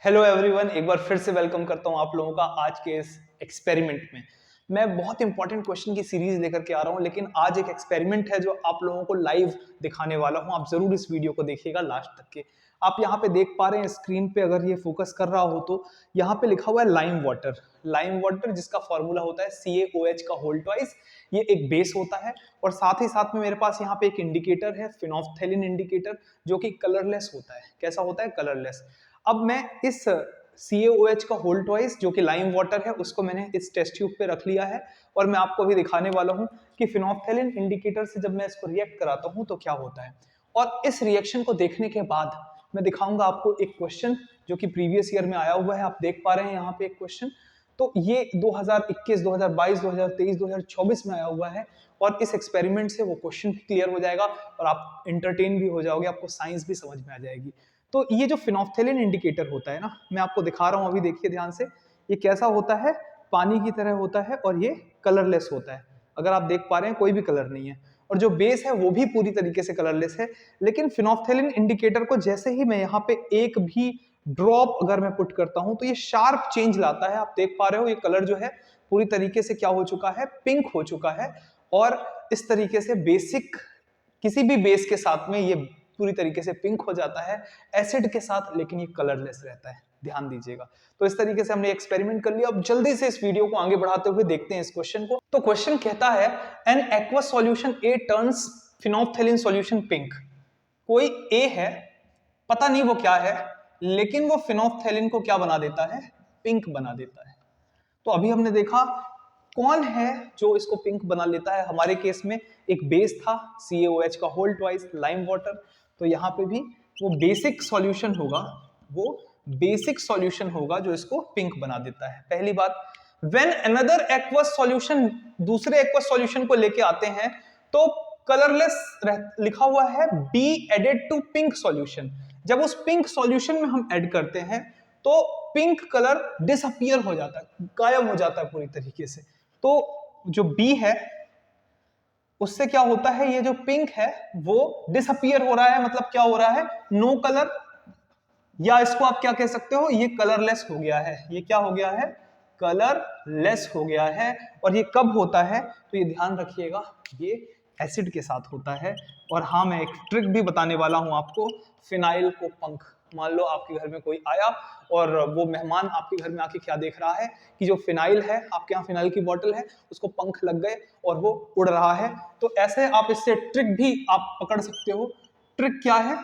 Hello everyone, एक बार फिर से वेलकम करता हूं आप लोगों का आज के इस एक्सपेरिमेंट में। मैं बहुत इंपॉर्टेंट क्वेश्चन की सीरीज लेकर के आ रहा हूं, लेकिन आज एक एक्सपेरिमेंट है जो आप लोगों को लाइव दिखाने वाला हूं। आप जरूर इस वीडियो को देखिएगा लास्ट तक के। आप यहां पे देख पा रहे हैं स्क्रीन पे, अगर ये फोकस कर रहा हो तो यहाँ पे लिखा हुआ है लाइम वाटर। लाइम वाटर जिसका फॉर्मूला होता है CaOH का होल ट्वाइस। ये एक बेस होता है और साथ ही साथ में मेरे पास यहाँ पे एक इंडिकेटर है, फिनोल्फथेलिन इंडिकेटर, जो कि कलरलेस होता है। कैसा होता है? कलरलेस। अब मैं इस CaOH का होल ट्वाइस जो कि लाइम वाटर है उसको मैंने इस टेस्ट ट्यूब पे रख लिया है और मैं आपको अभी दिखाने वाला हूं कि फिनोल्फथेलिन इंडिकेटर से जब मैं इसको रिएक्ट कराता हूं तो क्या होता है। और इस रिएक्शन को देखने के बाद मैं दिखाऊंगा आपको एक क्वेश्चन जो कि प्रीवियस ईयर में आया हुआ है। आप देख पा रहे हैं यहाँ पे एक क्वेश्चन, तो ये 2021, 2022, 2023, 2024 में आया हुआ है और इस एक्सपेरिमेंट से वो क्वेश्चन भी क्लियर हो जाएगा और आप इंटरटेन भी हो जाओगे, आपको साइंस भी समझ में आ जाएगी। तो ये जो फिनोल्फथेलिन इंडिकेटर होता है ना, मैं आपको दिखा रहा हूं, अभी देखिए ध्यान से। ये कैसा होता है? पानी की तरह होता है और ये कलरलेस होता है। अगर आप देख पा रहे हैं कोई भी कलर नहीं है और जो बेस है वो भी पूरी तरीके से कलरलेस है। लेकिन फिनोल्फथेलिन इंडिकेटर को जैसे ही मैं यहाँ पे एक भी ड्रॉप अगर मैं पुट करता हूं तो ये शार्प चेंज लाता है। आप देख पा रहे हो ये कलर जो है पूरी तरीके से क्या हो चुका है? पिंक हो चुका है। और इस तरीके से बेसिक किसी भी बेस के साथ में ये पूरी तरीके से पिंक हो जाता है एसिड के साथ, लेकिन ये कलरलेस रहता है। ध्यान दीजिएगा। तो इस तरीके से हमने एक्सपेरिमेंट कर लिया। अब जल्दी से इस वीडियो को आगे बढ़ाते हुए देखते हैं इस क्वेश्चन को। तो क्वेश्चन कहता है an aqueous solution A turns phenolphthalein solution pink. कोई ए है, पता नहीं वो क्या है, लेकिन वो फिनोल्फथेलिन को क्या बना देता है? पिंक बना देता है। तो अभी हमने देखा कौन है जो इसको पिंक बना लेता है। हमारे केस में एक बेस था CaOH का होल ट्वाइस लाइम वाटर। तो यहाँ पे भी वो बेसिक सॉल्यूशन होगा, वो बेसिक सॉल्यूशन होगा जो इसको पिंक बना देता है। पहली बात, व्हेन अनदर एक्वस सॉल्यूशन, दूसरे एक्वस सॉल्यूशन को लेके आते हैं तो कलरलेस लिखा हुआ है be added to pink solution. जब उस पिंक सॉल्यूशन में हम ऐड करते हैं तो पिंक कलर डिसअपियर हो जाता है, गायब हो जाता है पूरी तरीके से। तो जो बी है उससे क्या होता है? ये जो पिंक है वो डिसअपियर हो रहा है। मतलब क्या हो रहा है? नो कलर, या इसको आप क्या कह सकते हो? ये कलरलेस हो गया है। ये क्या हो गया है? कलरलेस हो गया है। और ये कब होता है? तो ये ध्यान रखिएगा, ये एसिड के साथ होता है। और हाँ, मैं एक ट्रिक भी बताने वाला हूं आपको। फिनाइल को पंख, मान लो आपके घर में कोई आया और वो मेहमान आपके घर में आके क्या देख रहा है कि जो फिनाइल है, आपके यहाँ फिनाइल की बोतल है, उसको पंख लग गए और वो उड़ रहा है। तो ऐसे आप इससे ट्रिक भी आप पकड़ सकते हो। ट्रिक क्या है?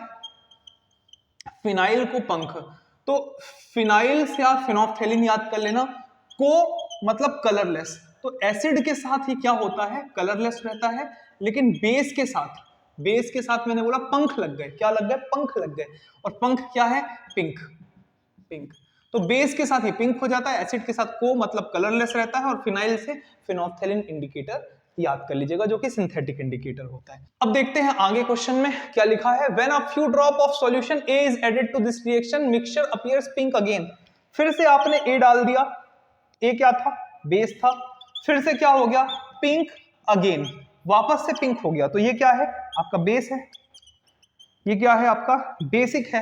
फिनाइल को पंख। तो फिनाइल से आप फिनोल्फथेलिन याद कर लेना। को मतलब कलरलेस। तो एसिड के साथ ही क्या होता है? कलरलेस रहता है। लेकिन बेस के साथ, बेस के साथ मैंने बोला पंख लग गए। क्या लग गए? पंख लग गए। और पंख क्या है? पिंक। पिंक। तो बेस के साथ ही पिंक हो जाता है, एसिड के साथ को मतलब कलरलेस रहता है, और फिनाइल से फिनोल्फथेलिन इंडिकेटर याद कर लीजिएगा जो कि सिंथेटिक इंडिकेटर होता है। अब देखते हैं आगे क्वेश्चन में क्या लिखा है। When a few drop of solution A is added to this reaction mixture appears pink again. फिर से आपने A डाल दिया। A क्या था? बेस था। फिर से क्या हो गया? पिंक अगेन, वापस से पिंक हो गया। तो ये क्या है? आपका बेस है। ये क्या है? आपका बेसिक है।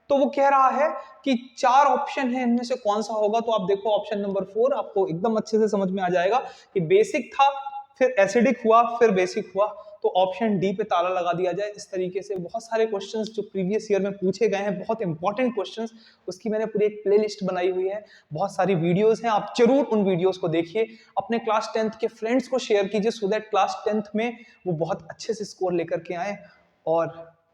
तो वो कह रहा है कि चार ऑप्शन है, इनमें से कौन सा होगा। तो आप देखो ऑप्शन नंबर 4, आपको एकदम अच्छे से समझ में आ जाएगा कि बेसिक था, फिर एसिडिक हुआ, फिर बेसिक हुआ। तो ऑप्शन डी पे ताला लगा दिया जाए। इस तरीके से बहुत सारे क्वेश्चंस जो प्रीवियस ईयर में पूछे गए हैं, बहुत इंपॉर्टेंट क्वेश्चंस, उसकी मैंने पूरी एक प्लेलिस्ट बनाई हुई है। बहुत सारी वीडियोस हैं, आप जरूर उन वीडियोस को देखिए। अपने क्लास 10th के फ्रेंड्स को शेयर कीजिए सो दैट क्लास 10th में वो बहुत अच्छे से स्कोर लेकर के आए। और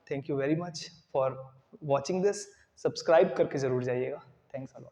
thank you very much for watching this. Subscribe करके जरूर जाइएगा। Thanks a lot.